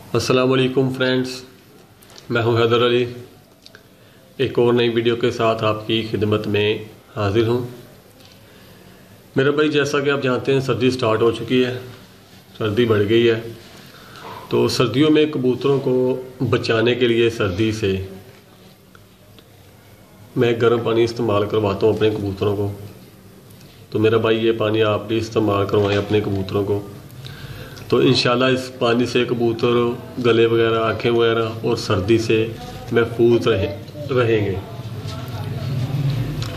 अस्सलाम वालेकुम फ्रेंड्स, मैं हूं हैदर अली। एक और नई वीडियो के साथ आपकी खिदमत में हाजिर हूं। मेरे भाई, जैसा कि आप जानते हैं सर्दी स्टार्ट हो चुकी है, सर्दी बढ़ गई है। तो सर्दियों में कबूतरों को बचाने के लिए सर्दी से मैं गर्म पानी इस्तेमाल करवाता हूं अपने कबूतरों को। तो मेरा भाई, ये पानी आप भी इस्तेमाल करवाएं अपने कबूतरों को, तो इंशाल्लाह इस पानी से कबूतर गले वगैरह, आँखें वगैरह और सर्दी से महफूज रहेंगे।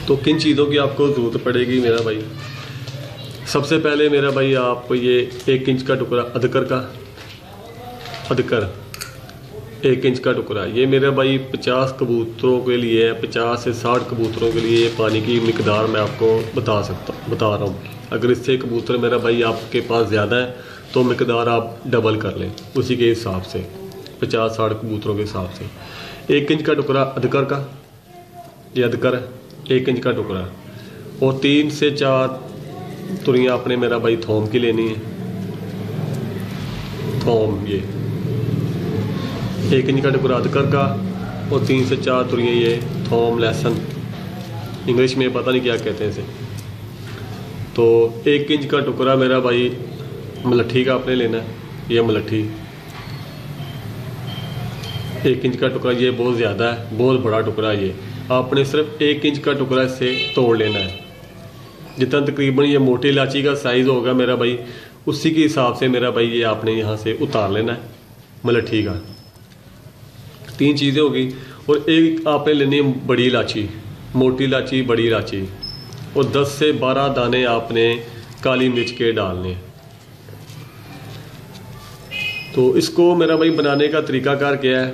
तो किन चीज़ों की आपको ज़रूरत पड़ेगी मेरा भाई? सबसे पहले मेरा भाई, आप ये 1 इंच का टुकड़ा अदकर 1 इंच का टुकड़ा, ये मेरा भाई 50 कबूतरों के लिए है। 50 से 60 कबूतरों के लिए पानी की मिकदार मैं आपको बता रहा हूँ। अगर इससे कबूतर मेरा भाई आपके पास ज़्यादा है तो मिकदार आप डबल कर लें उसी के हिसाब से, 50-60 कबूतरों के हिसाब से। 1 इंच का टुकड़ा अदकर का, ये अदकर है 1 इंच का टुकड़ा, और 3 से 4 तुरियाँ आपने मेरा भाई थोम की लेनी है। थोम, ये 1 इंच का टुकड़ा अदकर का और 3 से 4 तुरियाँ ये थोम, लहसुन, इंग्लिश में पता नहीं क्या कहते हैं इसे। तो 1 इंच का टुकड़ा मेरा भाई मलट्ठी का आपने लेना है। ये मलट्ठी 1 इंच का टुकड़ा, ये बहुत ज़्यादा है, बहुत बड़ा टुकड़ा। ये आपने सिर्फ 1 इंच का टुकड़ा इससे तोड़ लेना है। जितना तकरीबन ये मोटी इलायची का साइज़ होगा मेरा भाई, उसी के हिसाब से मेरा भाई ये आपने यहाँ से उतार लेना है मलट्ठी का। 3 चीज़ें होगी। और एक आपने लेनी है बड़ी इलायची, मोटी इलायची, बड़ी इलायची, और 10 से 12 दाने आपने काली मिर्च के डालने हैं। तो इसको मेरा भाई बनाने का तरीकाकार क्या है?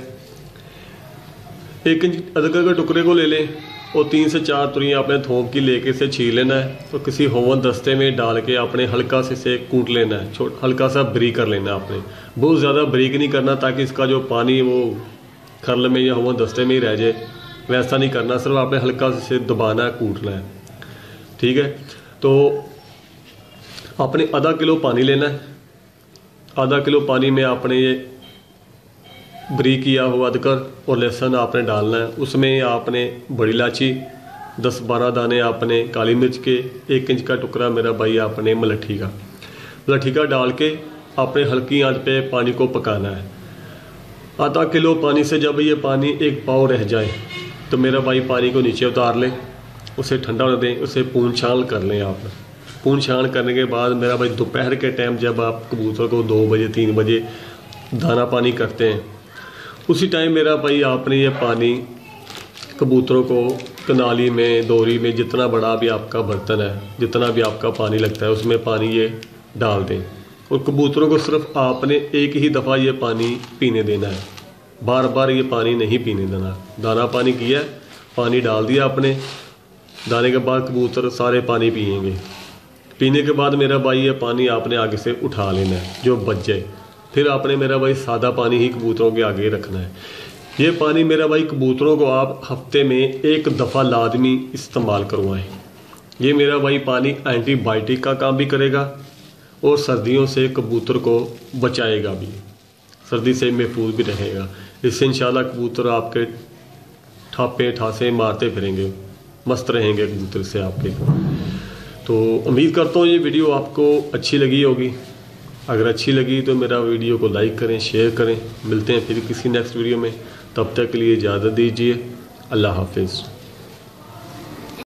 1 इंच अदरक के टुकड़े को ले लें और 3 से 4 तुरियाँ आपने थोम की लेके इसे छील लेना है। तो किसी होवन दस्ते में डाल के आपने हल्का से इसे कूट लेना है, हल्का सा बारीक कर लेना है आपने। बहुत ज़्यादा बारीक नहीं करना ताकि इसका जो पानी वो खरल में या होवन दस्ते में ही रह जाए, वैसा नहीं करना। सिर्फ आपने हल्का से इसे दबाना है, कूटना है, ठीक है। तो आपने आधा किलो पानी लेना है। आधा किलो पानी में आपने ये बारीक किया हुआ अदरक और लहसुन आपने डालना है। उसमें आपने बड़ी इलायची, 10-12 दाने आपने काली मिर्च के, 1 इंच का टुकड़ा मेरा भाई आपने मलट्ठी का डाल के आपने हल्की आंच पे पानी को पकाना है। आधा किलो पानी से जब ये पानी 1 पाव रह जाए तो मेरा भाई पानी को नीचे उतार लें, उसे ठंडा होने दें, उसे पून छान कर लें आप। पून छान करने के बाद मेरा भाई दोपहर के टाइम जब आप कबूतर को 2 बजे 3 बजे दाना पानी करते हैं, उसी टाइम मेरा भाई आपने ये पानी कबूतरों को कनाली में, दोरी में, जितना बड़ा भी आपका बर्तन है, जितना भी आपका पानी लगता है उसमें पानी ये डाल दें। और कबूतरों को सिर्फ आपने एक ही दफ़ा ये पानी पीने देना है, बार बार ये पानी नहीं पीने देना। दाना पानी किया, पानी डाल दिया आपने, दाने के बाद कबूतर सारे पानी पिएंगे। पीने के बाद मेरा भाई ये पानी आपने आगे से उठा लेना है जो बच जाए। फिर आपने मेरा भाई सादा पानी ही कबूतरों के आगे रखना है। ये पानी मेरा भाई कबूतरों को आप हफ्ते में 1 दफ़ा लाजमी इस्तेमाल करवाएं। ये मेरा भाई पानी एंटीबायोटिक का काम भी करेगा और सर्दियों से कबूतर को बचाएगा भी, सर्दी से महफूज भी रहेगा। इससे इंशाल्लाह कबूतर आपके ठापे ठासे मारते फिरेंगे, मस्त रहेंगे कबूतर से आपके। तो उम्मीद करता हूँ ये वीडियो आपको अच्छी लगी होगी। अगर अच्छी लगी तो मेरा वीडियो को लाइक करें, शेयर करें। मिलते हैं फिर किसी नेक्स्ट वीडियो में, तब तक के लिए इजाज़त दीजिए। अल्लाह हाफिज़।